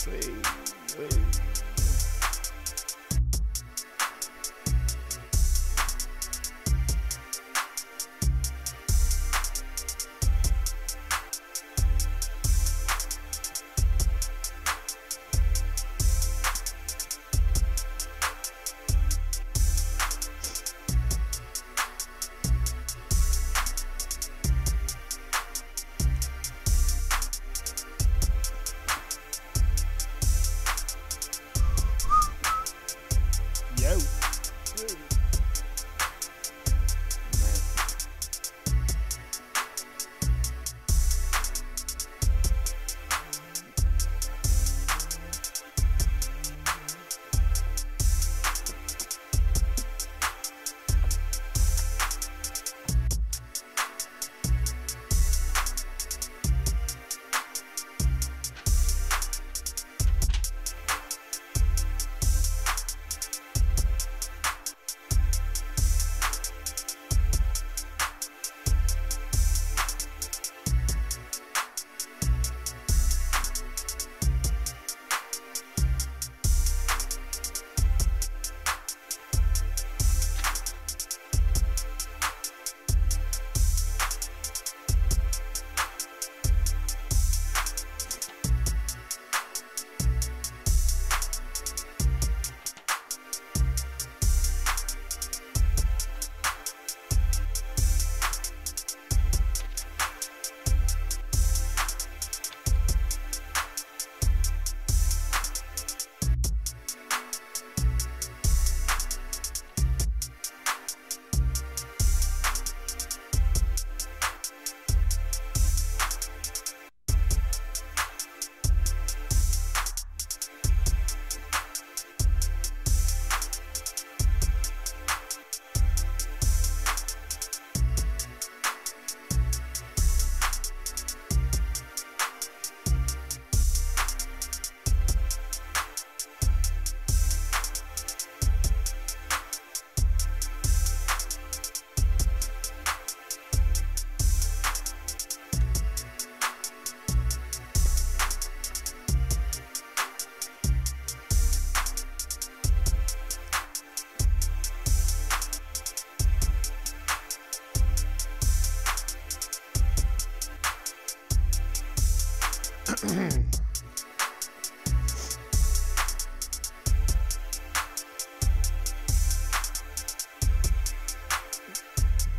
Hey.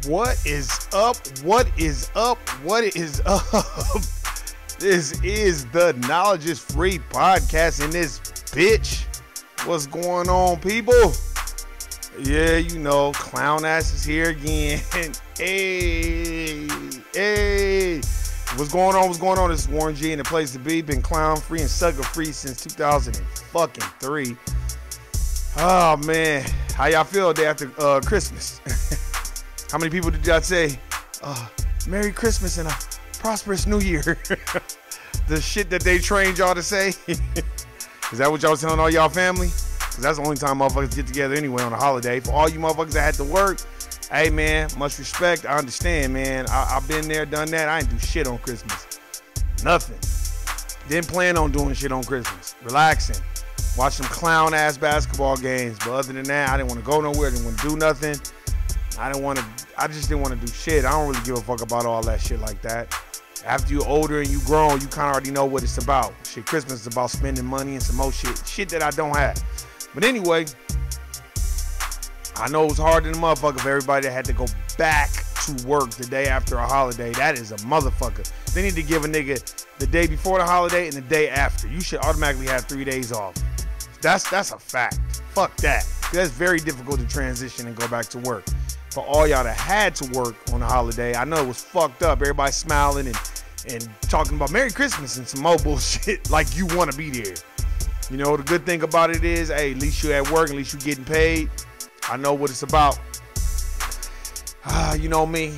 What is up? What is up? What is up? This is the Knowledge is Free podcast in this bitch. What's going on, people? Yeah, you know, clown ass is here again. Hey. What's going on? What's going on? This is Warren G and the place to be. Been clown free and sucker free since 2003. Oh man, how y'all feel the day after Christmas? How many people did y'all say, Merry Christmas and a prosperous New Year? The shit that they trained y'all to say? Is that what y'all was telling all y'all family? Because that's the only time motherfuckers get together anyway on a holiday. For all you motherfuckers that had to work, hey man, much respect. I understand, man. I've been there, done that. I ain't do shit on Christmas. Nothing. Didn't plan on doing shit on Christmas. Relaxing. Watch some clown ass basketball games. But other than that, I didn't want to go nowhere. I didn't want to do nothing. I just didn't want to do shit. I don't really give a fuck about all that shit like that. After you're older and you grown, you kind of already know what it's about. Shit, Christmas is about spending money and some more shit that I don't have. But anyway, I know it was hard in the motherfucker for everybody that had to go back to work the day after a holiday. That is a motherfucker. They need to give a nigga the day before the holiday and the day after. You should automatically have 3 days off. That's a fact. Fuck that. That's very difficult to transition and go back to work. For all y'all that had to work on the holiday, I know it was fucked up. Everybody smiling and talking about Merry Christmas and some more bullshit like you want to be there. You know, the good thing about it is, hey, at least you're at work, at least you're getting paid. I know what it's about. You know me,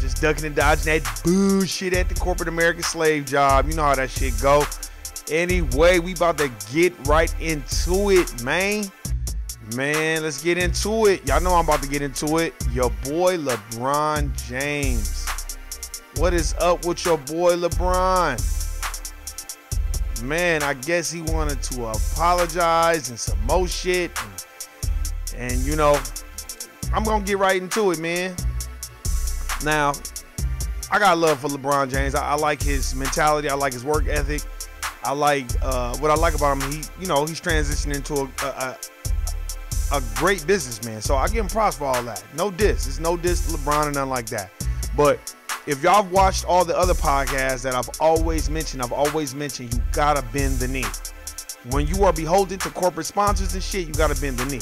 just ducking and dodging that bullshit at the corporate American slave job. You know how that shit go. Anyway, we about to get right into it, man. Man, let's get into it. Y'all know I'm about to get into it. Your boy LeBron James. What is up with your boy LeBron? man, I guess he wanted to apologize and some more shit. And you know, I'm going to get right into it, man. Now, I got love for LeBron James. I like his mentality. I like his work ethic. I like what I like about him. He's transitioning into a great businessman. So I give him props for all that. No diss. It's no diss to LeBron or nothing like that. But if y'all have watched all the other podcasts that I've always mentioned you gotta bend the knee. When you are beholden to corporate sponsors and shit, you gotta bend the knee.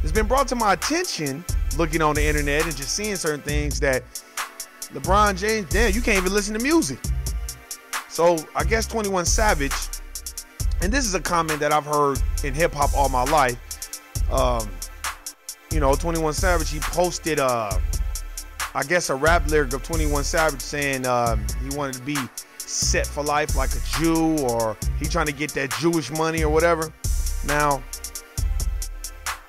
It's been brought to my attention looking on the internet and just seeing certain things that LeBron James, damn, you can't even listen to music. So I guess 21 Savage, and this is a comment that I've heard in hip hop all my life. 21 Savage, he posted I guess a rap lyric of 21 Savage saying he wanted to be set for life like a Jew, or he trying to get that Jewish money or whatever. Now,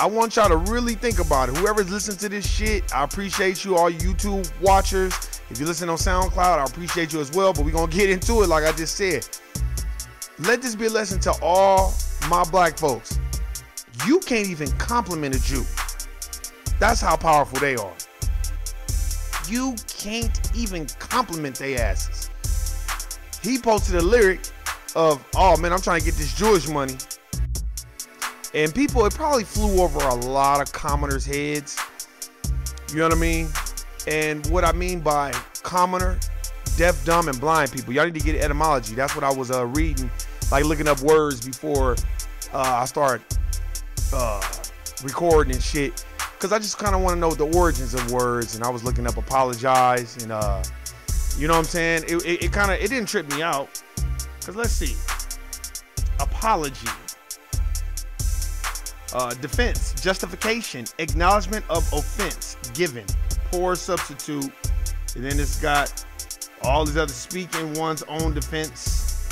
I want y'all to really think about it. Whoever's listening to this shit, I appreciate you, all you YouTube watchers. If you listen on SoundCloud, I appreciate you as well, but we're going to get into it like I just said. Let this be a lesson to all my black folks. You can't even compliment a Jew. That's how powerful they are. You can't even compliment their asses. He posted a lyric of, oh man, I'm trying to get this Jewish money. And people, it probably flew over a lot of commoners' heads. You know what I mean? And what I mean by commoner, deaf, dumb, and blind people. Y'all need to get etymology. That's what I was reading, like looking up words before I start recording and shit. Because I just kind of want to know the origins of words. And I was looking up apologize. And, you know what I'm saying? It didn't trip me out. Because let's see. Apology. Defense, justification, acknowledgement of offense, given, poor substitute, and then it's got all these other speaking one's own defense,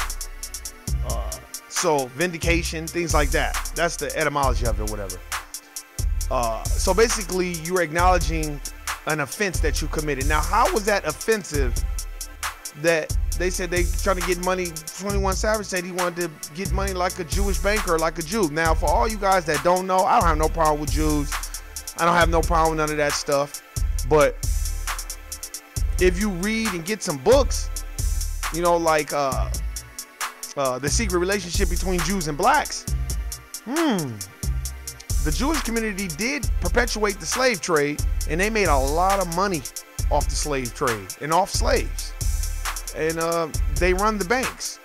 so vindication, things like that. That's the etymology of it, whatever. So basically, you're acknowledging an offense that you committed. Now, how was that offensive that they said they trying to get money? 21 Savage said he wanted to get money like a Jewish banker, like a Jew. Now, for all you guys that don't know, I don't have no problem with Jews. I don't have no problem with none of that stuff. But if you read and get some books, you know, like The Secret Relationship Between Jews and Blacks, the Jewish community did perpetuate the slave trade, and they made a lot of money off the slave trade and off slaves. And they run the banks.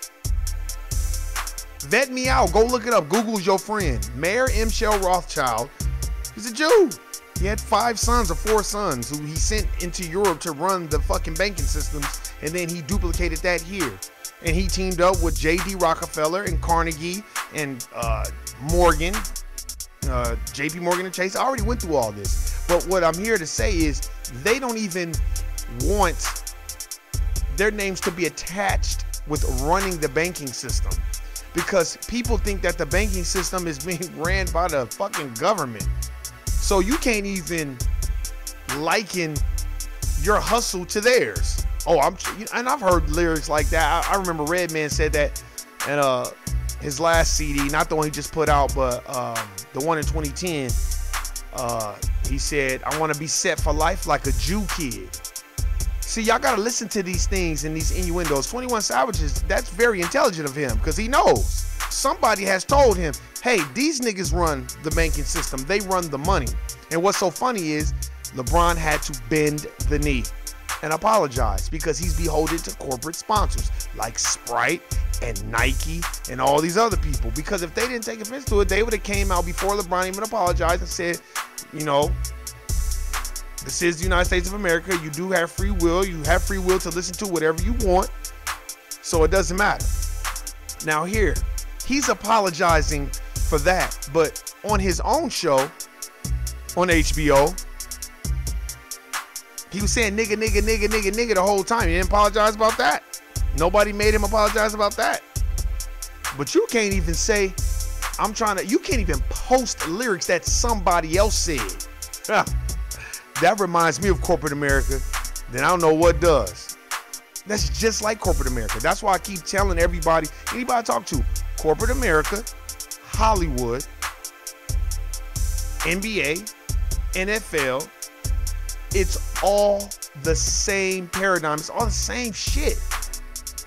Vet me out. Go look it up. Google's your friend. Mayor M. Shell Rothschild. He's a Jew. He had 5 sons or 4 sons who he sent into Europe to run the fucking banking systems. And then he duplicated that here. And he teamed up with J.D. Rockefeller and Carnegie and Morgan. J.P. Morgan and Chase. I already went through all this. But what I'm here to say is they don't even want their names to be attached with running the banking system, because people think that the banking system is being ran by the fucking government. So you can't even liken your hustle to theirs. Oh, and I've heard lyrics like that. I remember Redman said that in his last CD, not the one he just put out, but the one in 2010. He said, I want to be set for life like a Jew kid. See, y'all got to listen to these things and these innuendos. 21 Savage, that's very intelligent of him, because he knows. Somebody has told him, hey, these niggas run the banking system. They run the money. And what's so funny is LeBron had to bend the knee and apologize, because he's beholden to corporate sponsors like Sprite and Nike and all these other people. Because if they didn't take offense to it, they would have came out before LeBron even apologized and said, you know, this is the United States of America. You do have free will. You have free will to listen to whatever you want. So it doesn't matter. Now here, he's apologizing for that. But on his own show, on HBO, he was saying nigga, nigga, nigga, nigga, nigga the whole time. He didn't apologize about that. Nobody made him apologize about that. But you can't even say, you can't even post lyrics that somebody else said. That reminds me of corporate America. Then I don't know what does. That's just like corporate America. That's why I keep telling everybody, anybody I talk to, corporate America, Hollywood, NBA, NFL, it's all the same paradigm. It's all the same shit.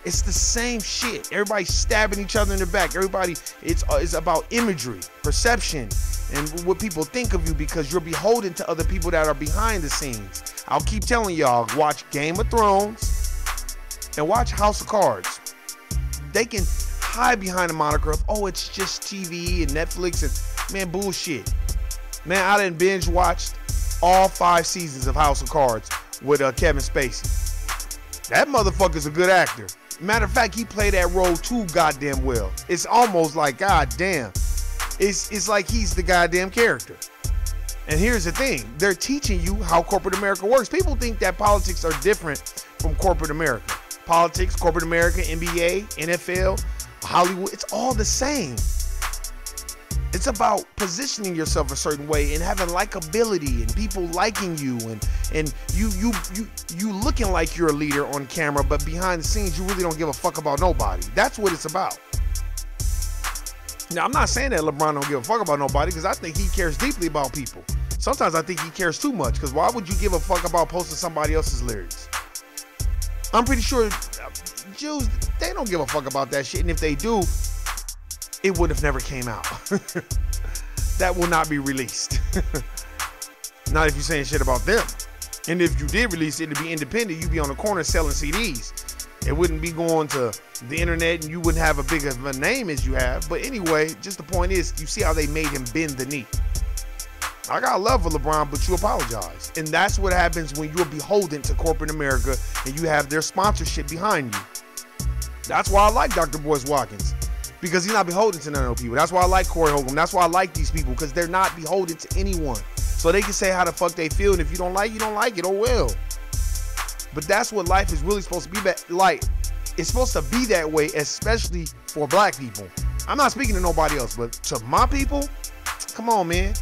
It's the same shit. Everybody's stabbing each other in the back. Everybody, it's about imagery, perception, and what people think of you because you're beholden to other people that are behind the scenes. I'll keep telling y'all, watch Game of Thrones and watch House of Cards. They can hide behind the moniker of, oh, it's just TV and Netflix and, man, bullshit. Man, I done binge watched all 5 seasons of House of Cards with Kevin Spacey. That motherfucker's a good actor. Matter of fact, he played that role too goddamn well. It's almost like, goddamn. It's like he's the goddamn character. And here's the thing. They're teaching you how corporate America works. People think that politics are different from corporate America. Politics, corporate America, NBA, NFL, Hollywood, it's all the same. It's about positioning yourself a certain way and having likability and people liking you and you looking like you're a leader on camera, but behind the scenes you really don't give a fuck about nobody. That's what it's about. Now, I'm not saying that LeBron don't give a fuck about nobody because I think he cares deeply about people. Sometimes I think he cares too much because why would you give a fuck about posting somebody else's lyrics? I'm pretty sure Jews, they don't give a fuck about that shit, and if they do, it would have never came out. That will not be released. Not if you're saying shit about them. And if you did release it to be independent, you'd be on the corner selling CDs. It wouldn't be going to the internet and you wouldn't have a big of a name as you have. But anyway, just the point is, you see how they made him bend the knee. I got love for LeBron, but you apologize. And that's what happens when you're beholden to corporate America and you have their sponsorship behind you. That's why I like Dr. Boyce Watkins. Because he's not beholden to none of those people. That's why I like Corey Holcomb. That's why I like these people, because they're not beholden to anyone. So they can say how the fuck they feel, and if you don't like it, oh well. But that's what life is really supposed to be like. It's supposed to be that way, especially for black people. I'm not speaking to nobody else, but to my people, come on, man.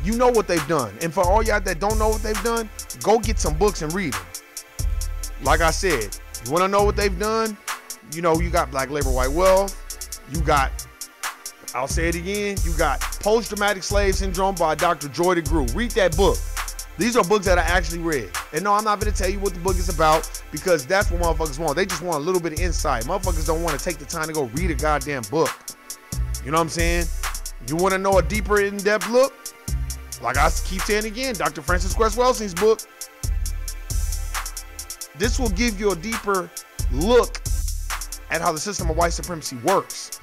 You know what they've done. And for all y'all that don't know what they've done, go get some books and read them. Like I said, you want to know what they've done? You know, you got Black Labor, White Wealth. You got, I'll say it again, you got Post-Traumatic Slave Syndrome by Dr. Joy DeGruy. Read that book. These are books that I actually read. And no, I'm not going to tell you what the book is about because that's what motherfuckers want. They just want a little bit of insight. Motherfuckers don't want to take the time to go read a goddamn book. You know what I'm saying? You want to know a deeper, in-depth look? Like I keep saying again, Dr. Francis Cress Welsing's book. This will give you a deeper look at how the system of white supremacy works.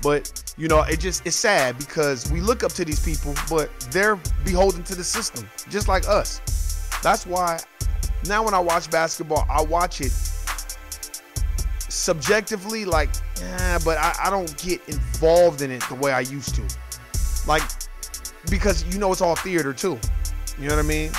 But, you know, it's sad because we look up to these people, but they're beholden to the system, just like us. That's why now when I watch basketball, I watch it subjectively, like, but I don't get involved in it the way I used to. Like, because, you know, it's all theater too. You know what I mean?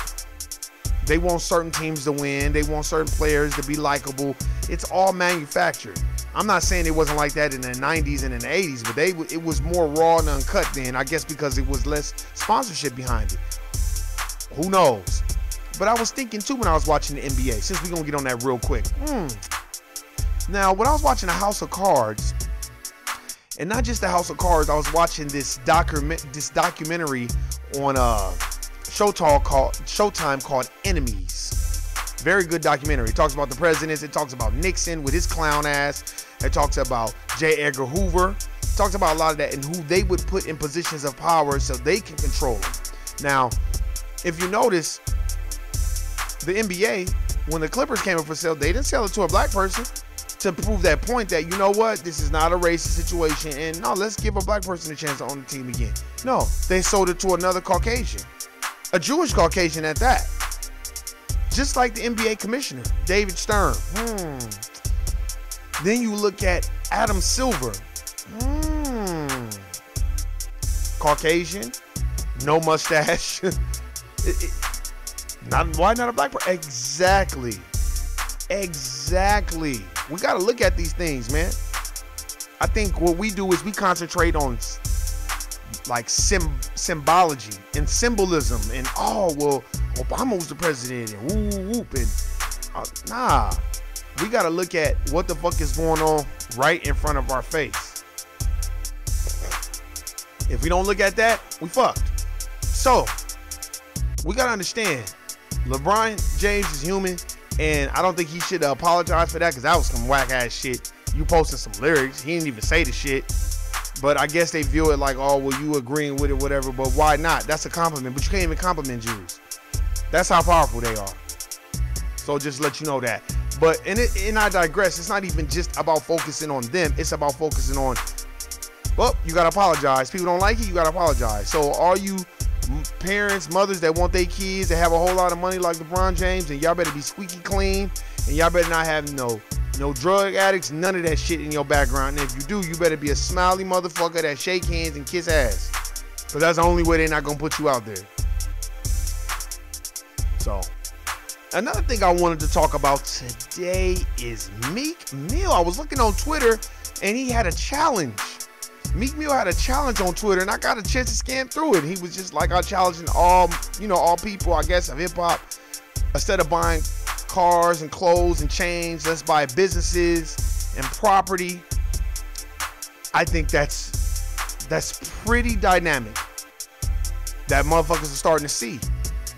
They want certain teams to win. They want certain players to be likable. It's all manufactured. I'm not saying it wasn't like that in the 90s and in the 80s, but it was more raw and uncut then, I guess because it was less sponsorship behind it. Who knows? But I was thinking too when I was watching the NBA, since we're going to get on that real quick. Now, when I was watching the House of Cards, and not just the House of Cards, I was watching this documentary on Showtime called Enemies. Very good documentary. It talks about the presidents. It talks about Nixon with his clown ass. It talks about J. Edgar Hoover. It talks about a lot of that and who they would put in positions of power so they can control them. Now, if you notice, the NBA, when the Clippers came up for sale, they didn't sell it to a black person to prove that point that, you know what, this is not a racist situation, and no, let's give a black person a chance to own the team again. No, they sold it to another Caucasian, a Jewish Caucasian at that. Just like the NBA commissioner, David Stern. Then you look at Adam Silver. Caucasian, no mustache. Why not a black person? Exactly. We got to look at these things, man. I think what we do is we concentrate on like symbology and symbolism and, oh, well, Obama was the president and whoop and nah. We got to look at what the fuck is going on right in front of our face. If we don't look at that, we fucked. So we got to understand, LeBron James is human, and I don't think he should apologize for that, because that was some whack ass shit. You posted some lyrics, he didn't even say the shit, but I guess they view it like, oh, well, you agreeing with it, whatever. But why not? That's a compliment. But you can't even compliment Jews. That's how powerful they are. So just let you know that. But and I digress. It's not even just about focusing on them. It's about focusing on, well, you gotta apologize. People don't like it, you gotta apologize. So all you parents, mothers that want their kids to have a whole lot of money like LeBron James, and y'all better be squeaky clean, and y'all better not have no drug addicts, none of that shit in your background. And if you do, you better be a smiley motherfucker that shake hands and kiss ass, because that's the only way they're not gonna put you out there. So another thing I wanted to talk about today is Meek Mill. I was looking on Twitter and he had a challenge. Meek Mill had a challenge on Twitter, and I got a chance to scan through it. He was just like, I'm challenging all people, I guess, of hip hop. Instead of buying cars and clothes and chains, let's buy businesses and property. I think that's pretty dynamic. That motherfuckers are starting to see.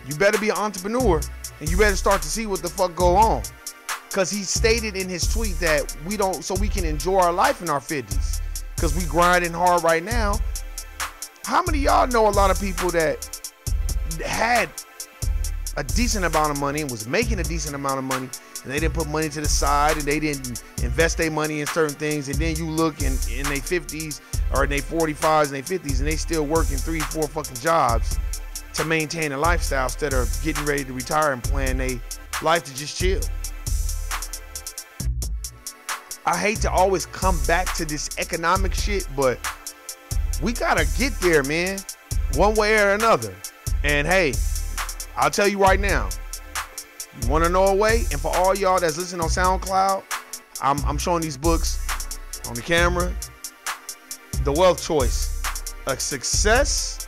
You better be an entrepreneur, and you better start to see what the fuck go on. Because he stated in his tweet that so we can enjoy our life in our 50s. Because we grinding hard right now. How many of y'all know a lot of people that had a decent amount of money and was making a decent amount of money, and they didn't put money to the side, and they didn't invest their money in certain things, and then you look in their 50s or in their 45s and their 50s, and they still working 3-4 fucking jobs to maintain a lifestyle instead of getting ready to retire and plan their life to just chill. I hate to always come back to this economic shit, but we gotta get there, man, one way or another. And hey, I'll tell you right now, you wanna know a way? And for all y'all that's listening on SoundCloud, I'm showing these books on the camera. The Wealth Choice, A Success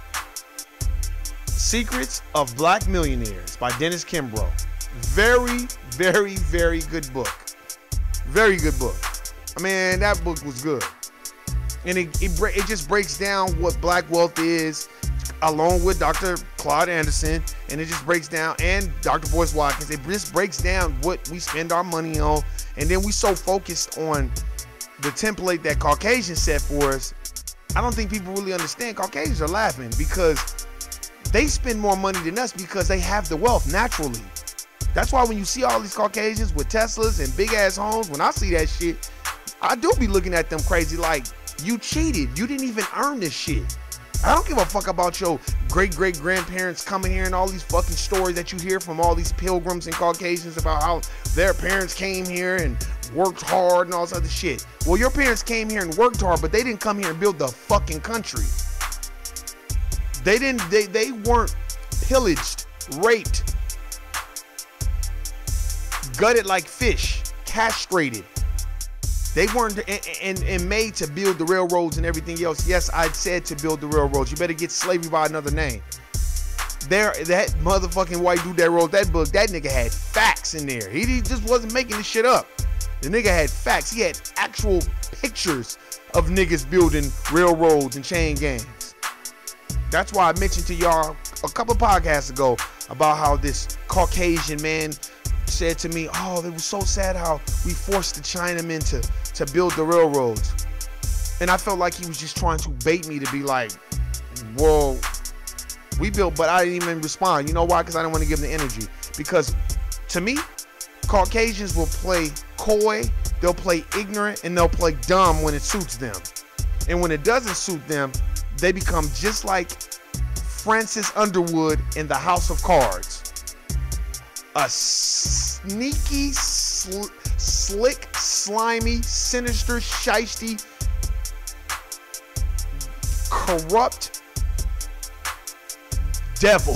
Secrets of Black Millionaires by Dennis Kimbrough. Very, very, very good book. Very good book. I mean, that book was good. And it just breaks down what black wealth is, along with Dr. Claude Anderson. And it just breaks down, and Dr. Boyce Watkins, it just breaks down what we spend our money on. And then we so focused on the template that Caucasians set for us. I don't think people really understand. Caucasians are laughing because they spend more money than us because they have the wealth naturally. That's why when you see all these Caucasians with Teslas and big ass homes, when I see that shit, I do be looking at them crazy like, you cheated. You didn't even earn this shit. I don't give a fuck about your great-great-grandparents coming here and all these fucking stories that you hear from all these pilgrims and Caucasians about how their parents came here and worked hard and all this other shit. Well, your parents came here and worked hard, but they didn't come here and build the fucking country. They weren't pillaged, raped, gutted like fish, castrated. They weren't and made to build the railroads and everything else. Yes, I said to build the railroads. You better get slavery by another name. That motherfucking white dude that wrote that book, that nigga had facts in there. He just wasn't making this shit up. The nigga had facts. He had actual pictures of niggas building railroads and chain gangs. That's why I mentioned to y'all a couple podcasts ago about how this Caucasian man said to me, oh, it was so sad how we forced the Chinamen to build the railroads. And I felt like he was just trying to bait me to be like, well, we built, but I didn't even respond. You know why? Because I didn't want to give them the energy. Because to me, Caucasians will play coy, they'll play ignorant, and they'll play dumb when it suits them. And when it doesn't suit them, they become just like Francis Underwood in the House of Cards. A sneaky, slick, slimy, sinister, shiesty, corrupt devil.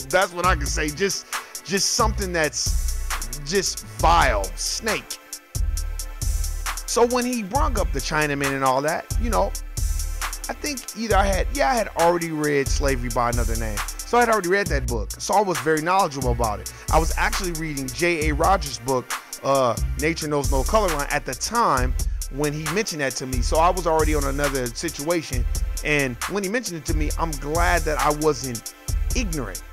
That's what I can say. Just something that's just vile. Snake. So when he brung up the Chinaman and all that, you know, I think either I had already read Slavery by Another Name. So I had already read that book. So I was very knowledgeable about it. I was actually reading J.A. Rogers' book, Nature Knows No Color Line, at the time when he mentioned that to me. So I was already on another situation. And when he mentioned it to me, I'm glad that I wasn't ignorant.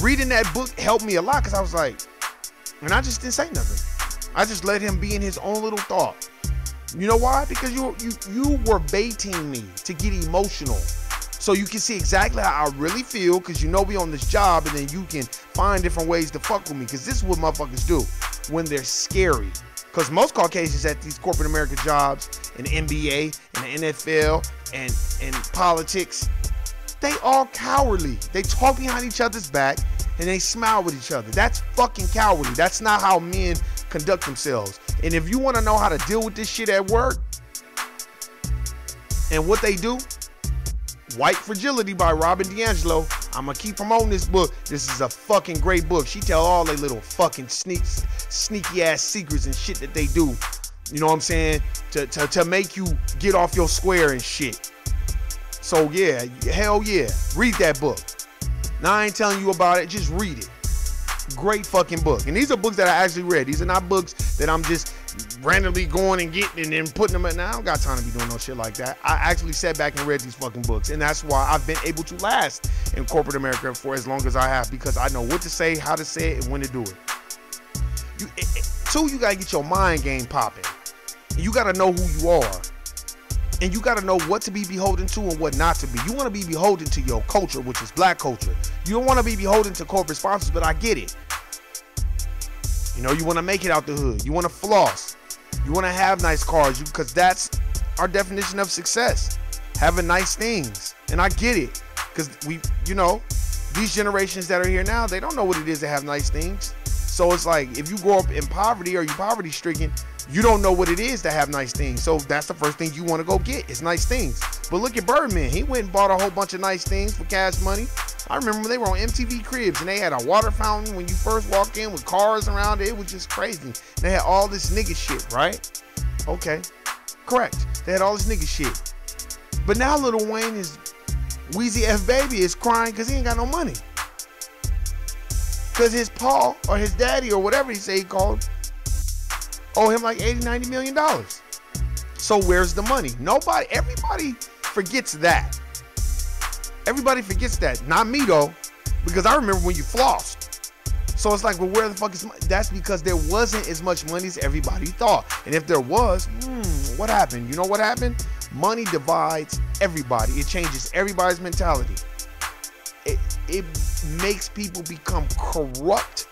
Reading that book helped me a lot because I was like, and I just didn't say nothing. I just let him be in his own little thought. You know why? Because you were baiting me to get emotional. So you can see exactly how I really feel, because you know we on this job, and then you can find different ways to fuck with me, because this is what motherfuckers do when they're scary. Because most Caucasians at these corporate America jobs, in the NBA, in the NFL, and politics, they all cowardly. They talk behind each other's back, and they smile with each other. That's fucking cowardly. That's not how men conduct themselves. And if you want to know how to deal with this shit at work, and what they do, White Fragility by Robin DiAngelo. I'm gonna keep promoting this book. This is a fucking great book. She tell all they little fucking sneaky ass secrets and shit that they do. You know what I'm saying? To make you get off your square and shit. So yeah, hell yeah, read that book. Now I ain't telling you about it, just read it. Great fucking book. And these are books that I actually read. These are not books that I'm just randomly going and getting and then putting them in. Now I don't got time to be doing no shit like that. I actually sat back and read these fucking books, and that's why I've been able to last in corporate America for as long as I have, because I know what to say, how to say it, and when to do it. You gotta get your mind game popping. You gotta know who you are. And you got to know what to be beholden to and what not to be. You want to be beholden to your culture, which is black culture. You don't want to be beholden to corporate sponsors, but I get it. You know, you want to make it out the hood. You want to floss. You want to have nice cars, because that's our definition of success. Having nice things. And I get it. Because these generations that are here now, they don't know what it is to have nice things. So it's like, if you grow up in poverty or you poverty stricken, you don't know what it is to have nice things. So that's the first thing you want to go get, is nice things. But look at Birdman. He went and bought a whole bunch of nice things for cash money. I remember when they were on MTV Cribs and they had a water fountain when you first walk in with cars around it. It was just crazy. They had all this nigga shit, right? Okay, correct. They had all this nigga shit. But now Lil Wayne is, Weezy F Baby is crying because he ain't got no money. Because his pa or his daddy or whatever he say he called owe him like $80-90 million. So where's the money? Everybody forgets that. Everybody forgets that. Not me though, because I remember when you flossed. So it's like, well, where the fuck is money? That's because there wasn't as much money as everybody thought. And if there was, what happened? You know what happened? Money divides everybody. It changes everybody's mentality. It makes people become corrupt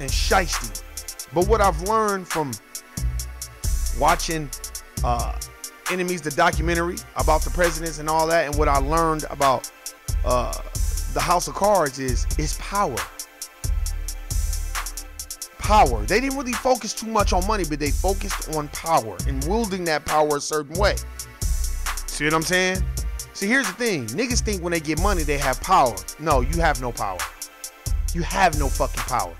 and shiesty. But what I've learned from watching Enemies, the documentary about the presidents and all that, and what I learned about the House of Cards is power. Power. They didn't really focus too much on money, but they focused on power and wielding that power a certain way. See what I'm saying? See, here's the thing. Niggas think when they get money, they have power. No, you have no power. You have no fucking power.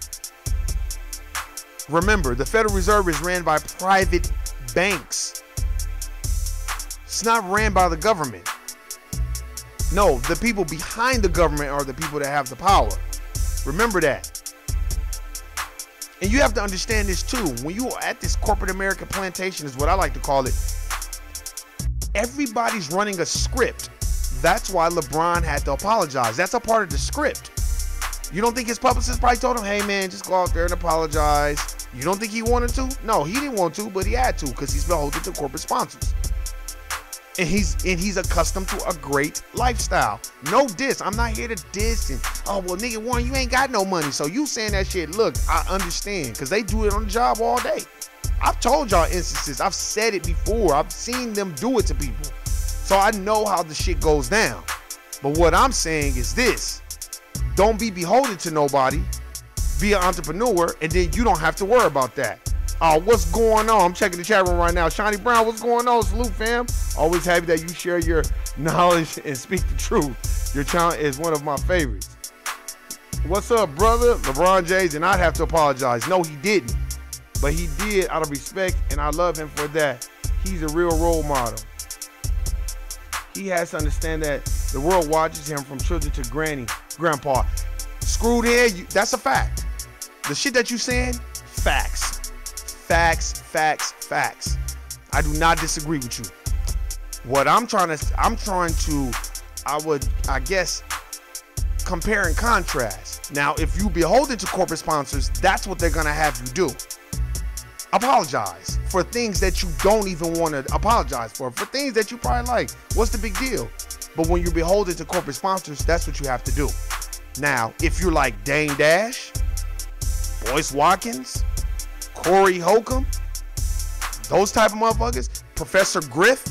Remember, the Federal Reserve is ran by private banks. It's not ran by the government. No, the people behind the government are the people that have the power. Remember that. And you have to understand this too. When you are at this corporate America plantation, is what I like to call it, everybody's running a script. That's why LeBron had to apologize. That's a part of the script. You don't think his publicist probably told him, hey man, just go out there and apologize? You don't think he wanted to? No, he didn't want to, but he had to, because he's beholden to corporate sponsors. And he's accustomed to a great lifestyle. No diss. I'm not here to diss and, oh, well, nigga, Warren, you ain't got no money. So you saying that shit, look, I understand, because they do it on the job all day. I've told y'all instances. I've said it before. I've seen them do it to people. So I know how the shit goes down. But what I'm saying is this. Don't be beholden to nobody. Be an entrepreneur, and then you don't have to worry about that. What's going on? I'm checking the chat room right now. Shawnee Brown, what's going on? Salute, fam. Always happy that you share your knowledge and speak the truth. Your channel is one of my favorites. What's up, brother? LeBron James did not have to apologize. No, he didn't. But he did out of respect, and I love him for that. He's a real role model. He has to understand that the world watches him from children to grandpa. Screwed in, that's a fact. The shit that you saying, facts. Facts. I do not disagree with you. What I guess, compare and contrast. Now, if you beholden to corporate sponsors, that's what they're gonna have you do. Apologize for things that you don't even want to apologize for things that you probably like. What's the big deal? But when you're beholden to corporate sponsors, that's what you have to do. Now, if you're like Dane Dash, Boyce Watkins, Corey Holcomb, those type of motherfuckers, Professor Griff,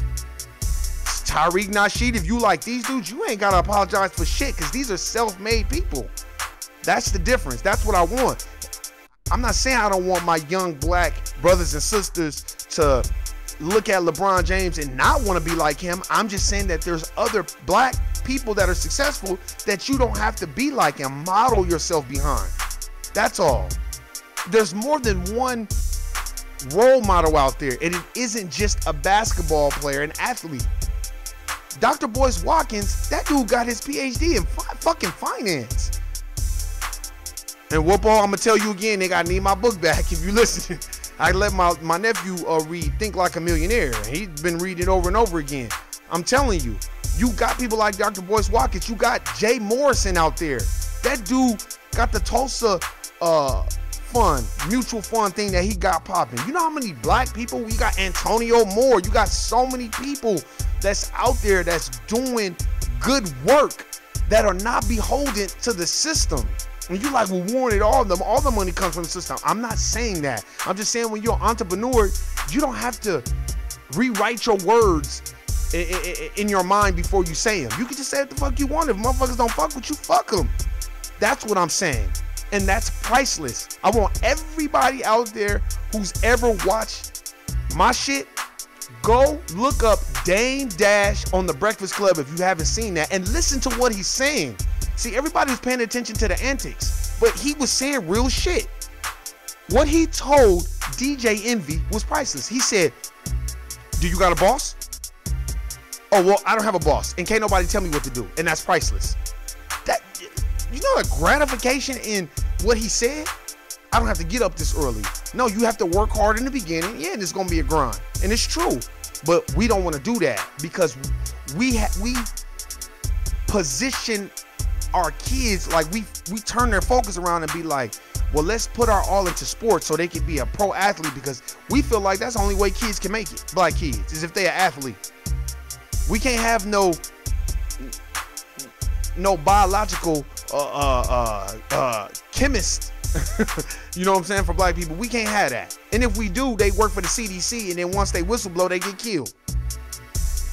Tariq Nasheed, if you like these dudes, you ain't gotta apologize for shit, because these are self-made people. That's the difference. That's what I want. I'm not saying I don't want my young black brothers and sisters to look at LeBron James and not want to be like him. I'm just saying that there's other black people that are successful that you don't have to be like and model yourself behind. That's all. There's more than one role model out there, and it isn't just a basketball player, an athlete. Dr. Boyce Watkins, that dude got his PhD in fucking finance. And Whoopo, I'm gonna tell you again, nigga, I need my book back. If you listen, I let my nephew read Think Like a Millionaire. He's been reading it over and over again. I'm telling you, you got people like Dr. Boyce Watkins. You got Jay Morrison out there. That dude got the Tulsa mutual fund thing that he got popping. You know how many black people? You got Antonio Moore. You got so many people that's out there that's doing good work that are not beholden to the system. When you like, well, Warren, all the money comes from the system. I'm not saying that. I'm just saying when you're an entrepreneur, you don't have to rewrite your words in your mind before you say them. You can just say what the fuck you want. If motherfuckers don't fuck with you, fuck them. That's what I'm saying. And that's priceless. I want everybody out there who's ever watched my shit, go look up Dane Dash on The Breakfast Club if you haven't seen that, and listen to what he's saying. See, everybody was paying attention to the antics, but he was saying real shit. What he told DJ Envy was priceless. He said, do you got a boss? Oh, well, I don't have a boss, and can't nobody tell me what to do, and that's priceless. That, you know, the gratification in what he said? I don't have to get up this early. No, you have to work hard in the beginning. Yeah, and it's gonna be a grind, and it's true. But we don't want to do that because we position our kids like we turn their focus around and be like, well, let's put our all into sports so they can be a pro athlete, because we feel like that's the only way kids can make it. Black kids is if they're an athlete. We can't have no biological chemist. You know what I'm saying? For black people, we can't have that. And if we do, they work for the CDC, and then once they whistleblow, they get killed.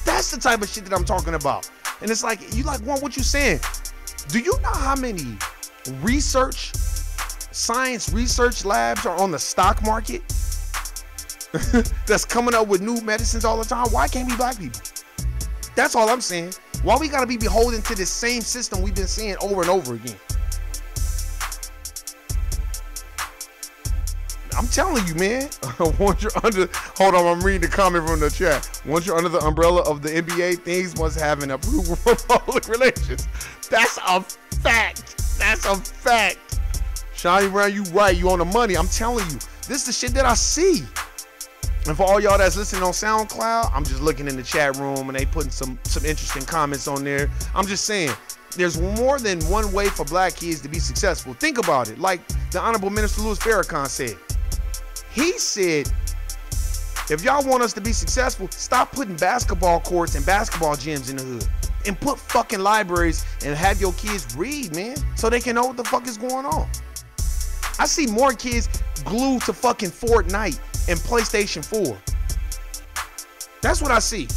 That's the type of shit that I'm talking about. And it's like, you like, Warren, what you saying? Do you know how many science research labs are on the stock market that's coming up with new medicines all the time? Why can't be black people? That's all I'm saying. Why we gotta be beholden to this same system we've been seeing over and over again? I'm telling you, man. Once you're under, hold on, I'm reading the comment from the chat. Once you're under the umbrella of the NBA, things must have an approval from public relations. That's a fact. That's a fact. Shiny Brown, you right. You on the money. I'm telling you, this is the shit that I see. And for all y'all that's listening on SoundCloud, I'm just looking in the chat room and they putting some interesting comments on there. I'm just saying, there's more than one way for black kids to be successful. Think about it. Like the Honorable Minister Louis Farrakhan said. He said, if y'all want us to be successful, stop putting basketball courts and basketball gyms in the hood. And put fucking libraries and have your kids read, man, so they can know what the fuck is going on. I see more kids glued to fucking Fortnite and PlayStation 4. That's what I see.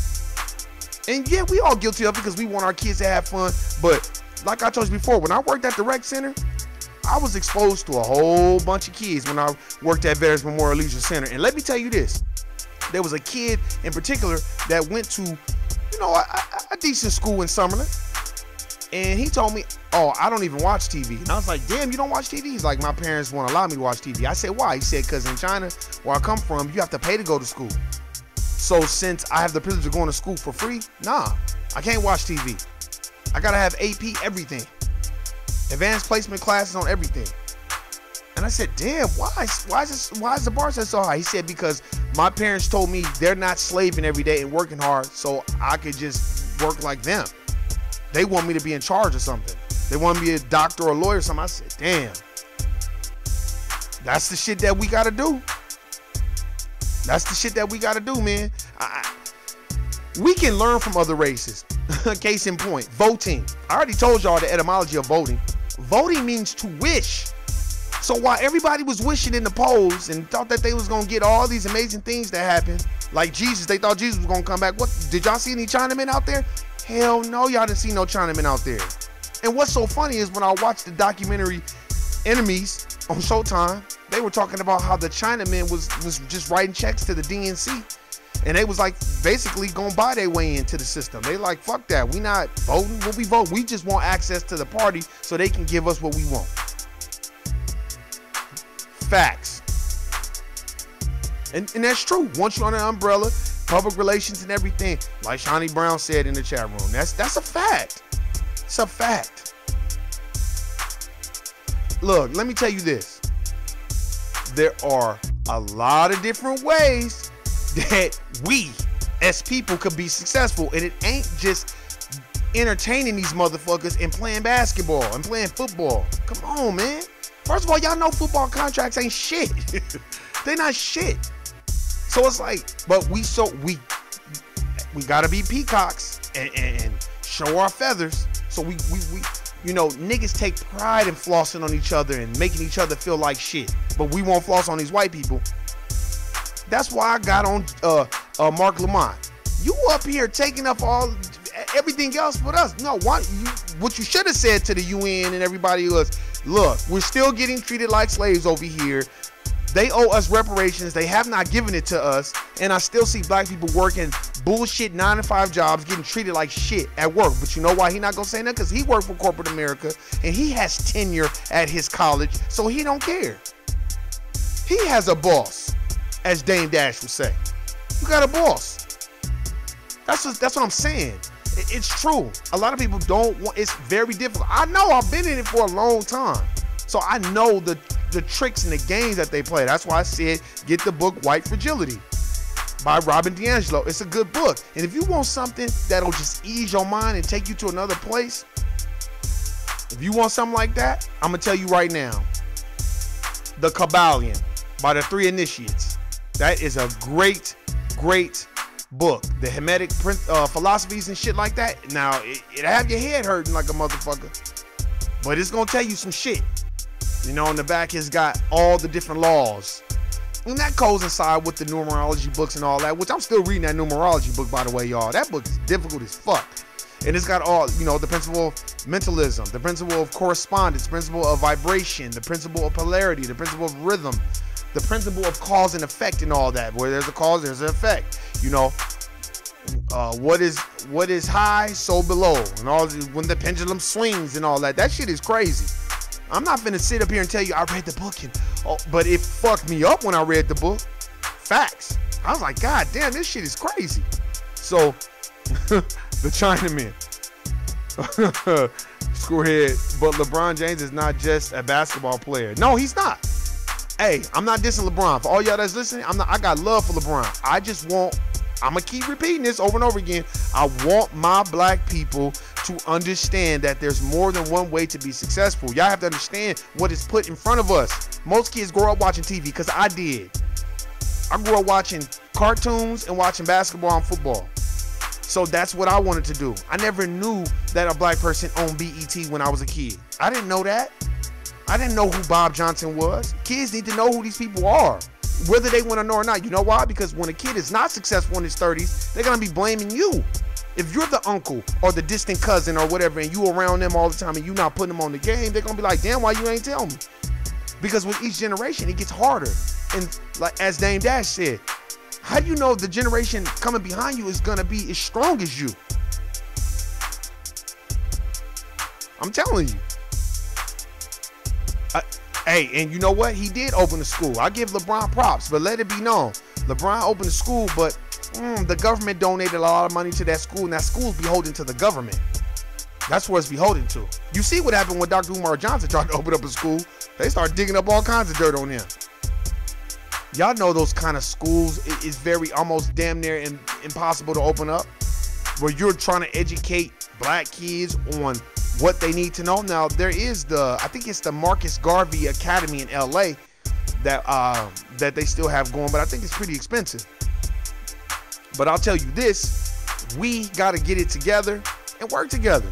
And yeah, we all guilty of it because we want our kids to have fun. But like I told you before, when I worked at the rec center, I was exposed to a whole bunch of kids when I worked at Veterans Memorial Leisure Center. And let me tell you this, there was a kid in particular that went to, you know, a decent school in Summerlin. And he told me, oh, I don't even watch TV. And I was like, damn, you don't watch TV? He's like, my parents won't allow me to watch TV. I said, why? He said, because in China, where I come from, you have to pay to go to school. So since I have the privilege of going to school for free, nah, I can't watch TV. I gotta have AP everything. Advanced placement classes on everything. And I said, damn, why is the bar set so high? He said, because my parents told me they're not slaving every day and working hard, so I could just work like them. They want me to be in charge of something. They want me to be a doctor or a lawyer or something. I said, damn. That's the shit that we gotta do. That's the shit that we gotta do, man. We can learn from other races. Case in point, voting. I already told y'all the etymology of voting. Voting means to wish. So while everybody was wishing in the polls and thought that they was gonna get all these amazing things that happened, like Jesus, they thought Jesus was gonna come back. What, did y'all see any Chinamen out there? Hell no, y'all didn't see no Chinamen out there. And what's so funny is when I watched the documentary Enemies on Showtime, they were talking about how the Chinamen was just writing checks to the DNC. And they was like basically gonna buy their way into the system. They like, fuck that. We not voting what we vote. We just want access to the party so they can give us what we want. Facts. And that's true. Once you're under an umbrella, public relations and everything, like Shawnee Brown said in the chat room, that's a fact. It's a fact. Look, let me tell you this. There are a lot of different ways that we as people could be successful, and it ain't just entertaining these motherfuckers and playing basketball and playing football. Come on, man. First of all, y'all know football contracts ain't shit. They not shit. So it's like, but we gotta be peacocks and show our feathers. So we you know, niggas take pride in flossing on each other and making each other feel like shit, but we won't floss on these white people. That's why I got on Mark Lamont. You up here taking up everything else but us. No, what you should have said to the UN and everybody was, look, we're still getting treated like slaves over here. They owe us reparations. They have not given it to us. And I still see black people working bullshit 9-to-5 jobs, getting treated like shit at work. But you know why he not gonna say that? Because he worked for corporate America and he has tenure at his college, so he don't care. He has a boss, as Dame Dash would say. You got a boss. That's what I'm saying. It's true. A lot of people don't want. It's very difficult. I know. I've been in it for a long time, so I know the tricks and the games that they play. That's why I said get the book White Fragility by Robin DiAngelo. It's a good book. And if you want something that'll just ease your mind and take you to another place, if you want something like that, I'm gonna tell you right now, The Kabbalion by the Three Initiates. That is a great book. The Hermetic philosophies and shit like that. Now, it'll have your head hurting like a motherfucker, but it's gonna tell you some shit. You know, in the back it's got all the different laws. And that goes inside with the numerology books and all that, which I'm still reading that numerology book, by the way, y'all. That book is difficult as fuck. And it's got all, you know, the principle of mentalism, the principle of correspondence, the principle of vibration, the principle of polarity, the principle of rhythm, the principle of cause and effect and all that. Where there's a cause, there's an effect. You know, what is high, so below, and all when the pendulum swings and all that. That shit is crazy. I'm not finna sit up here and tell you I read the book, but it fucked me up when I read the book. Facts. I was like, God damn, this shit is crazy. So, the Chinaman. Screwhead. But LeBron James is not just a basketball player. No, he's not. Hey, I'm not dissing LeBron. For all y'all that's listening, I got love for LeBron. I'm gonna keep repeating this over and over again. I want my black people to understand that there's more than one way to be successful. Y'all have to understand what is put in front of us. Most kids grow up watching TV, because I did. I grew up watching cartoons and watching basketball and football. So that's what I wanted to do. I never knew that a black person owned BET when I was a kid. I didn't know that. I didn't know who Bob Johnson was. Kids need to know who these people are, whether they want to know or not. You know why? Because when a kid is not successful in his 30s, they're going to be blaming you. If you're the uncle or the distant cousin or whatever, and you around them all the time and you not putting them on the game, they're going to be like, damn, why you ain't tell me? Because with each generation, it gets harder. And like as Dame Dash said, how do you know the generation coming behind you is going to be as strong as you? I'm telling you. Hey, and you know what? He did open the school. I give LeBron props, but let it be known, LeBron opened a school, but the government donated a lot of money to that school, and that school's beholden to the government. That's what it's beholden to. You see what happened when Dr. Umar Johnson tried to open up a school. They started digging up all kinds of dirt on him. Y'all know those kind of schools is very almost damn near impossible to open up, where you're trying to educate black kids on what they need to know. Now, there is I think it's the Marcus Garvey Academy in LA that they still have going, but I think it's pretty expensive. But I'll tell you this, we got to get it together and work together.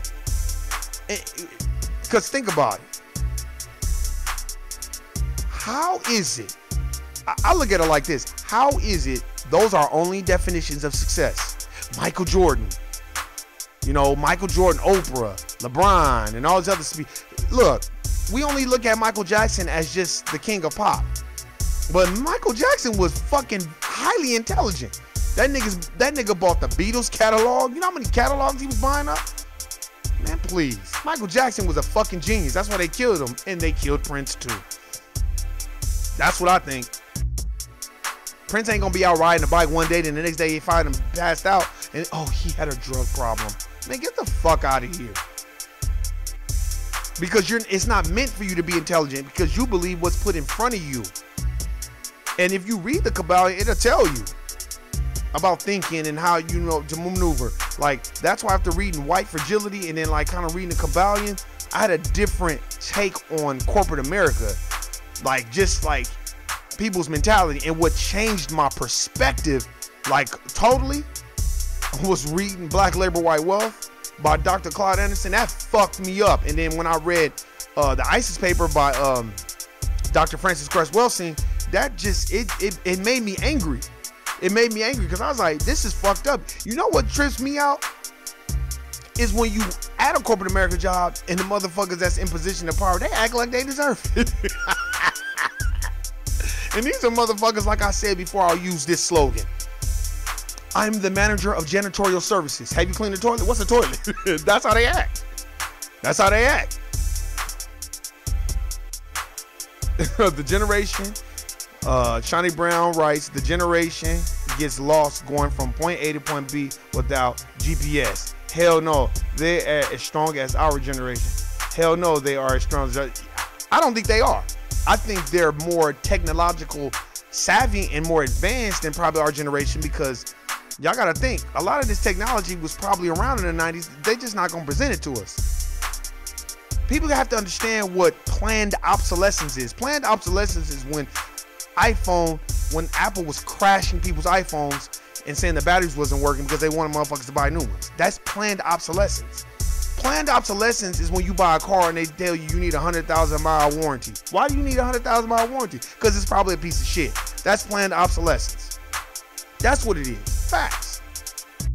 Because think about it. How is it? I look at it like this. How is it those are only definitions of success? Michael Jordan, Michael Jordan, Oprah, LeBron, and all these other look, we only look at Michael Jackson as just the king of pop. But Michael Jackson was fucking highly intelligent. That nigga bought the Beatles catalog. You know how many catalogs he was buying up? Man, please. Michael Jackson was a fucking genius. That's why they killed him. And they killed Prince too. That's what I think. Prince ain't gonna be out riding a bike one day, then the next day he find him passed out, and he had a drug problem. Man, get the fuck out of here. Because it's not meant for you to be intelligent, because you believe what's put in front of you. And if you read the Kabbalah, it'll tell you about thinking and how to maneuver. Like, that's why after reading White Fragility and then like kind of reading the Kabbalion, I had a different take on corporate America. Like, just like people's mentality. And what changed my perspective, like totally, was reading Black Labor, White Wealth by Dr. Claude Anderson. That fucked me up. And then when I read the ISIS paper by Dr. Francis Cress Welsing, that just, it made me angry. It made me angry because I was like, this is fucked up. You know what trips me out? Is when you at a corporate America job and the motherfuckers that's in position of power, they act like they deserve it. And these are motherfuckers, like I said before, I'll use this slogan. I'm the manager of janitorial services. Have you cleaned the toilet? What's a toilet? That's how they act. That's how they act. The generation, Shani Brown writes, the generation gets lost going from point A to point B without GPS. Hell no, they are as strong as our generation. Hell no, they are as strong as I don't think they are. I think they're more technological savvy and more advanced than probably our generation, because y'all gotta think, a lot of this technology was probably around in the 90s. They just not gonna present it to us. People have to understand what planned obsolescence is. Planned obsolescence is when Apple was crashing people's iPhones and saying the batteries wasn't working because they wanted motherfuckers to buy new ones. That's planned obsolescence. Planned obsolescence is when you buy a car and they tell you need a 100,000 mile warranty. Why do you need a 100,000 mile warranty? Because it's probably a piece of shit. That's planned obsolescence. That's what it is. Facts.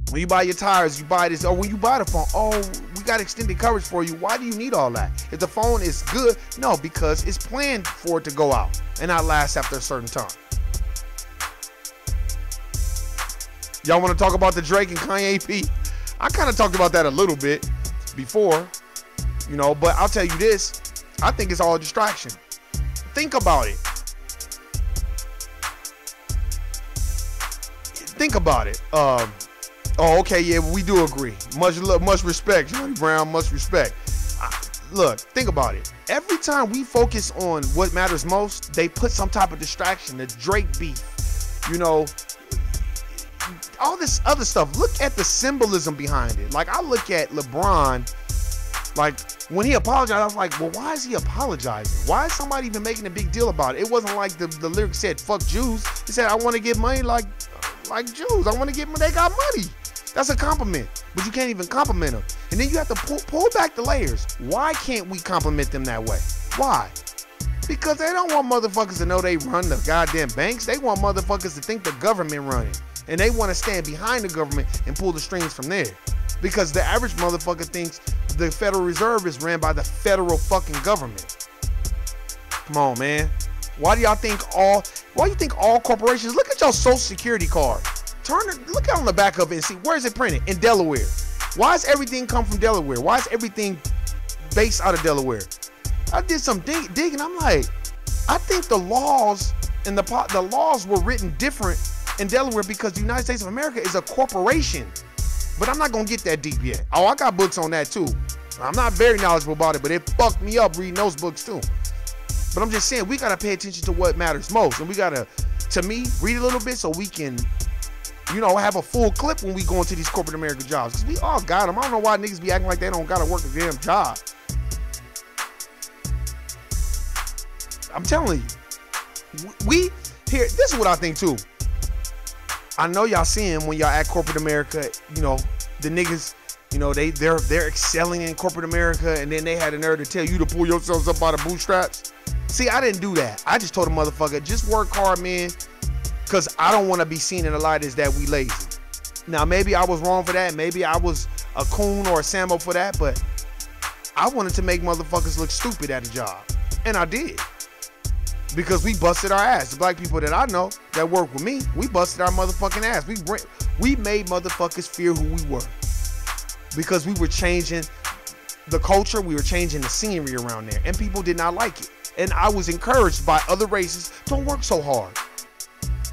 When you buy your tires, you buy this, or when you buy the phone, we got extended coverage for you. Why do you need all that? If the phone is good, no, because it's planned for it to go out and not last after a certain time. Y'all want to talk about the Drake and Kanye P? I kind of talked about that a little bit before, but I'll tell you this, I think it's all a distraction. Think about it. Think about it. Okay, yeah, we do agree. Much love, much respect, Johnny Brown, much respect. Look, think about it. Every time we focus on what matters most, they put some type of distraction. The Drake beef, all this other stuff. Look at the symbolism behind it. Like, I look at LeBron, like, when he apologized, I was like, well, why is he apologizing? Why is somebody even making a big deal about it? It wasn't like the lyric said, fuck Jews. He said, I want to get money like Jews. I want to get money. They got money. That's a compliment, but you can't even compliment them. And then you have to pull back the layers. Why can't we compliment them that way? Why? Because they don't want motherfuckers to know they run the goddamn banks. They want motherfuckers to think the government running. And they want to stand behind the government and pull the strings from there. Because the average motherfucker thinks the Federal Reserve is ran by the federal fucking government. Come on, man. Why do you think all corporations, look at your social security card. Look on the back of it and see, where is it printed? In Delaware. Why does everything come from Delaware? Why is everything based out of Delaware? I did some digging. I'm like, I think the laws and the laws were written different in Delaware because the United States of America is a corporation. But I'm not going to get that deep yet. Oh, I got books on that too. I'm not very knowledgeable about it, but it fucked me up reading those books too. But I'm just saying, we got to pay attention to what matters most. And we got to me, read a little bit so we can, you know, have a full clip when we go into these corporate American jobs. Because we all got them. I don't know why niggas be acting like they don't got to work a damn job. I'm telling you. Here, this is what I think too. I know y'all seeing when y'all at corporate America, you know, the niggas, you know, they're excelling in corporate America, and then they had the nerve to tell you to pull yourselves up by the bootstraps. See, I didn't do that. I just told a motherfucker, just work hard, man, because I don't want to be seen in the light as that we lazy. Now, maybe I was wrong for that. Maybe I was a coon or a Sambo for that, but I wanted to make motherfuckers look stupid at a job, and I did. Because we busted our ass. The black people that I know that work with me, we busted our motherfucking ass. We made motherfuckers fear who we were. Because we were changing the culture, we were changing the scenery around there. And people did not like it. And I was encouraged by other races, don't work so hard.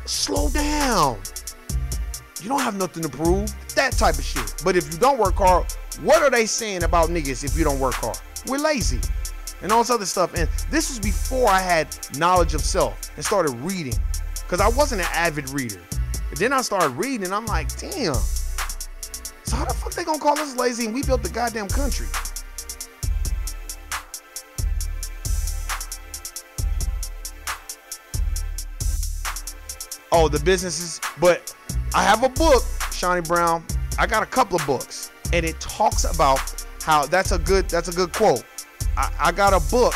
Slow down. You don't have nothing to prove. That type of shit. But if you don't work hard, what are they saying about niggas if you don't work hard? We're lazy. And all this other stuff. And this was before I had knowledge of self and started reading. Because I wasn't an avid reader. But then I started reading and I'm like, damn. So how the fuck they gonna call us lazy and we built the goddamn country? Oh, the businesses. But I have a book, Shawnee Brown. I got a couple of books. And it talks about how that's a good quote. I got a book,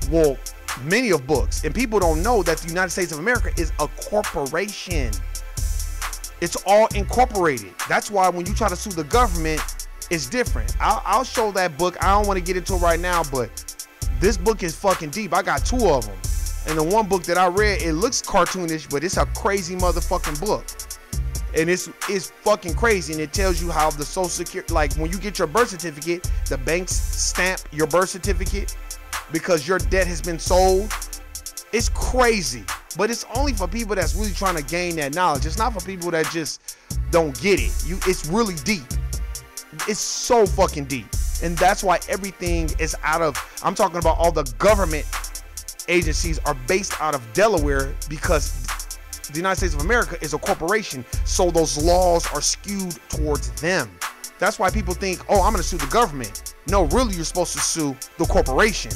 well, many of books, and people don't know that the United States of America is a corporation. It's all incorporated. That's why when you try to sue the government, it's different. I'll show that book. I don't want to get into it right now, but this book is fucking deep. I got two of them. And the one book that I read, it looks cartoonish, but it's a crazy motherfucking book. And it's fucking crazy, and it tells you how the Social Security, like when you get your birth certificate, the banks stamp your birth certificate because your debt has been sold. It's crazy, but it's only for people that's really trying to gain that knowledge. It's not for people that just don't get it. It's really deep. It's so fucking deep, and that's why everything is out of. I'm talking about all the government agencies are based out of Delaware because the United States of America is a corporation, so those laws are skewed towards them. That's why people think, oh, I'm gonna sue the government. No, really, you're supposed to sue the corporation.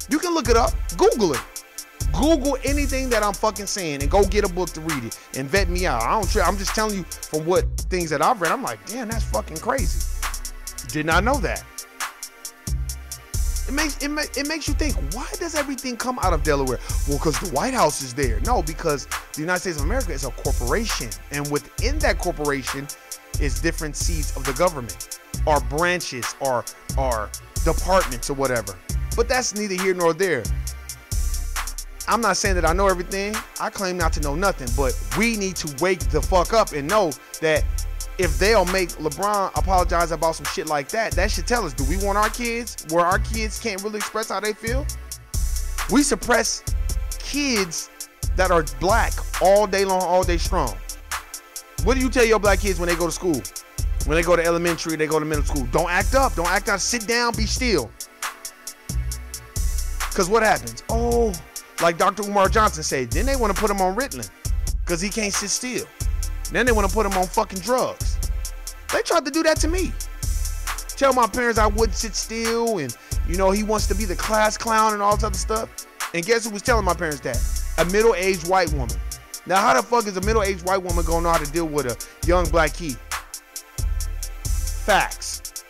You can look it up, Google it. Google anything that I'm fucking saying and go get a book to read it and vet me out. I don't care. I'm just telling you from what things that I've read. I'm like, damn, that's fucking crazy. Did not know that. It makes you think, why does everything come out of Delaware? Well, because the White House is there. No, because the United States of America is a corporation. And within that corporation is different seats of the government, or branches, or departments, or whatever. But that's neither here nor there. I'm not saying that I know everything. I claim not to know nothing. But we need to wake the fuck up and know that if they'll make LeBron apologize about some shit like that, that should tell us, do we want our kids where our kids can't really express how they feel? We suppress kids that are black all day long, all day strong. What do you tell your black kids when they go to school? When they go to elementary, they go to middle school? Don't act up. Don't act out. Sit down. Be still. Because what happens? Oh, like Dr. Umar Johnson said, then they want to put him on Ritalin because he can't sit still. Then they want to put him on fucking drugs. They tried to do that to me. Tell my parents I wouldn't sit still, and you know, he wants to be the class clown and all this other stuff. And guess who was telling my parents that? A middle-aged white woman. Now, how the fuck is a middle-aged white woman gonna know how to deal with a young black kid? Facts.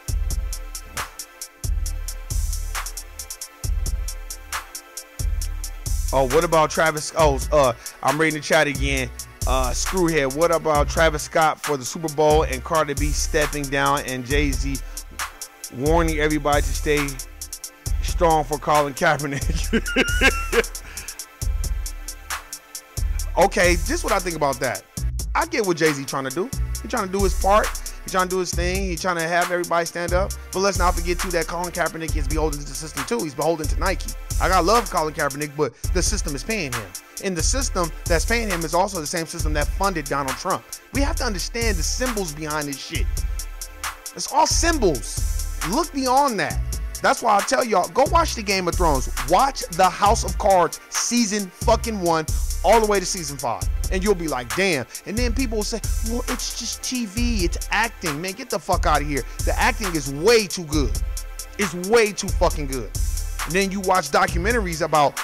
Oh, what about Travis? Oh, I'm reading the chat again. Screwhead, what about Travis Scott for the Super Bowl and Cardi B stepping down and Jay-Z warning everybody to stay strong for Colin Kaepernick? Okay, this is what I think about that. I get what Jay-Z trying to do. He's trying to do his part. He's trying to do his thing. He's trying to have everybody stand up. But let's not forget, too, that Colin Kaepernick is beholden to the system, too. He's beholden to Nike. I gotta love Colin Kaepernick, but the system is paying him. And the system that's paying him is also the same system that funded Donald Trump. We have to understand the symbols behind this shit. It's all symbols. Look beyond that. That's why I tell y'all, go watch the Game of Thrones. Watch the House of Cards season fucking 1 all the way to season 5. And you'll be like, damn. And then people will say, well, it's just TV. It's acting. Man, get the fuck out of here. The acting is way too good. It's way too fucking good. And then you watch documentaries about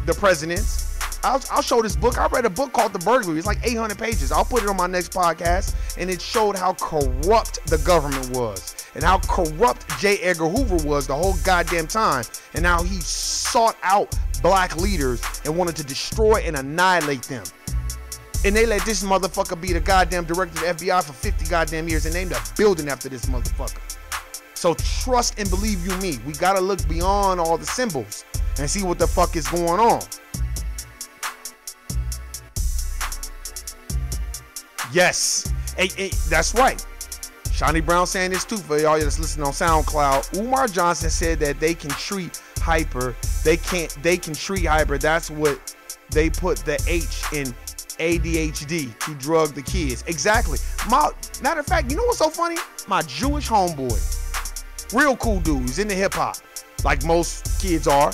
the presidents. I'll show this book. I read a book called The Burglary. It's like 800 pages. I'll put it on my next podcast. And it showed how corrupt the government was. And how corrupt J. Edgar Hoover was the whole goddamn time. And how he sought out black leaders and wanted to destroy and annihilate them. And they let this motherfucker be the goddamn director of the FBI for 50 goddamn years and named a building after this motherfucker. So trust and believe you me. We gotta look beyond all the symbols and see what the fuck is going on. Yes, hey, that's right. Shawnee Brown saying this too for y'all that's listening on SoundCloud. Umar Johnson said that they can treat hyper. They can treat hyper. That's what they put the H in ADHD to drug the kids. Exactly. Matter of fact, you know what's so funny? My Jewish homeboy, real cool dude, he's into hip hop, like most kids are.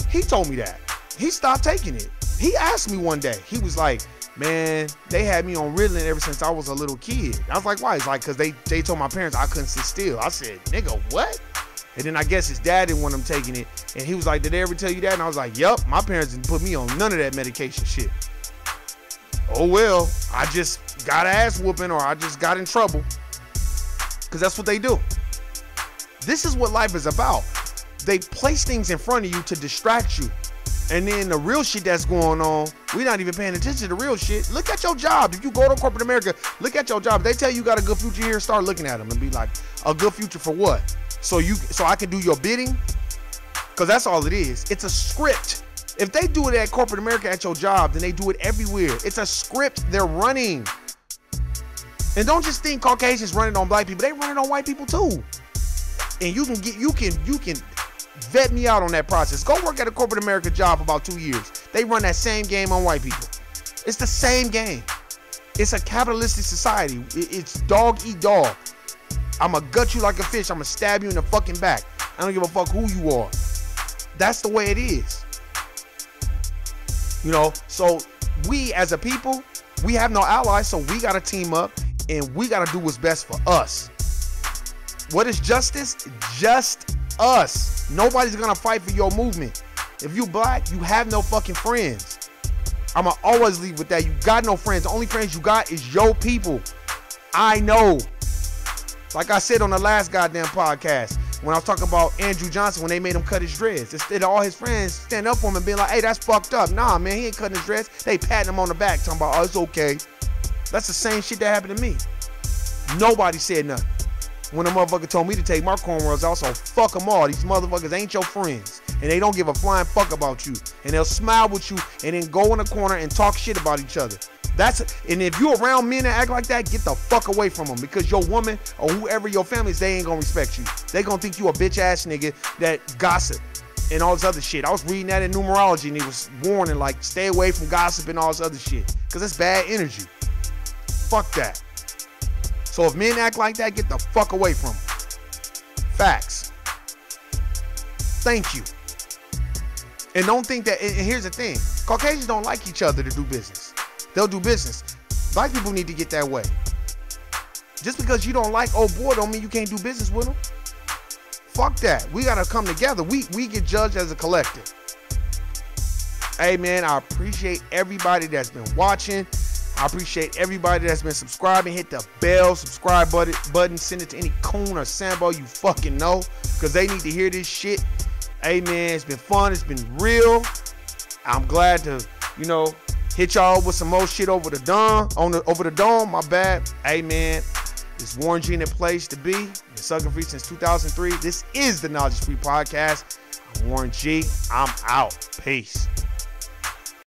He told me that. He stopped taking it. He asked me one day, he was like, man, they had me on Ritalin ever since I was a little kid. I was like, why? He's like, because they told my parents I couldn't sit still. I said, nigga, what? And then I guess his dad didn't want him taking it. And he was like, did they ever tell you that? And I was like, yup, my parents didn't put me on none of that medication shit. Oh, well, I just got an ass whooping or I just got in trouble. Because that's what they do. This is what life is about. They place things in front of you to distract you. And then the real shit that's going on, we're not even paying attention to the real shit. Look at your job. If you go to corporate America, look at your job. If they tell you got a good future here, start looking at them and be like, a good future for what? So I can do your bidding? Because that's all it is. It's a script. If they do it at corporate America at your job, then they do it everywhere. It's a script they're running. And don't just think Caucasians running on black people. They running on white people too. And you can vet me out on that process. Go work at a corporate America job for about 2 years. They run that same game on white people. It's the same game. It's a capitalistic society. It's dog eat dog. I'ma gut you like a fish. I'ma stab you in the fucking back. I don't give a fuck who you are. That's the way it is. You know, so we as a people, we have no allies, so we gotta team up and we gotta do what's best for us. What is justice? Just us. Nobody's gonna fight for your movement. If you black, you have no fucking friends. I'ma always leave with that. You got no friends. The only friends you got is your people. I know. Like I said on the last goddamn podcast, when I was talking about Andrew Johnson, when they made him cut his dreads, instead of all his friends stand up for him and being like, hey, that's fucked up. Nah, man, he ain't cutting his dreads. They patting him on the back, talking about, oh, it's okay. That's the same shit that happened to me. Nobody said nothing. When a motherfucker told me to take my cornrows out, so fuck them all. These motherfuckers ain't your friends. And they don't give a flying fuck about you. And they'll smile with you and then go in the corner and talk shit about each other. And if you're around men that act like that, get the fuck away from them. Because your woman or whoever your family is, they ain't gonna respect you. They gonna think you a bitch ass nigga that gossip and all this other shit. I was reading that in numerology and it was warning like stay away from gossip and all this other shit. Because it's bad energy. Fuck that. So if men act like that, get the fuck away from them. Facts. Thank you. And don't think that, and here's the thing. Caucasians don't like each other to do business. They'll do business. Black people need to get that way. Just because you don't like old boy don't mean you can't do business with them. Fuck that. We gotta come together. We get judged as a collective. Hey man, I appreciate everybody that's been watching. I appreciate everybody that's been subscribing. Hit the bell, subscribe button. Send it to any coon or sambo you fucking know, because they need to hear this shit. Hey man, it's been fun. It's been real. I'm glad to, hit y'all with some more shit over the dome. My bad. Hey man, it's Warren G in a place to be. Been sucking free since 2003. This is the Knowledge Free Podcast. I'm Warren G. I'm out. Peace.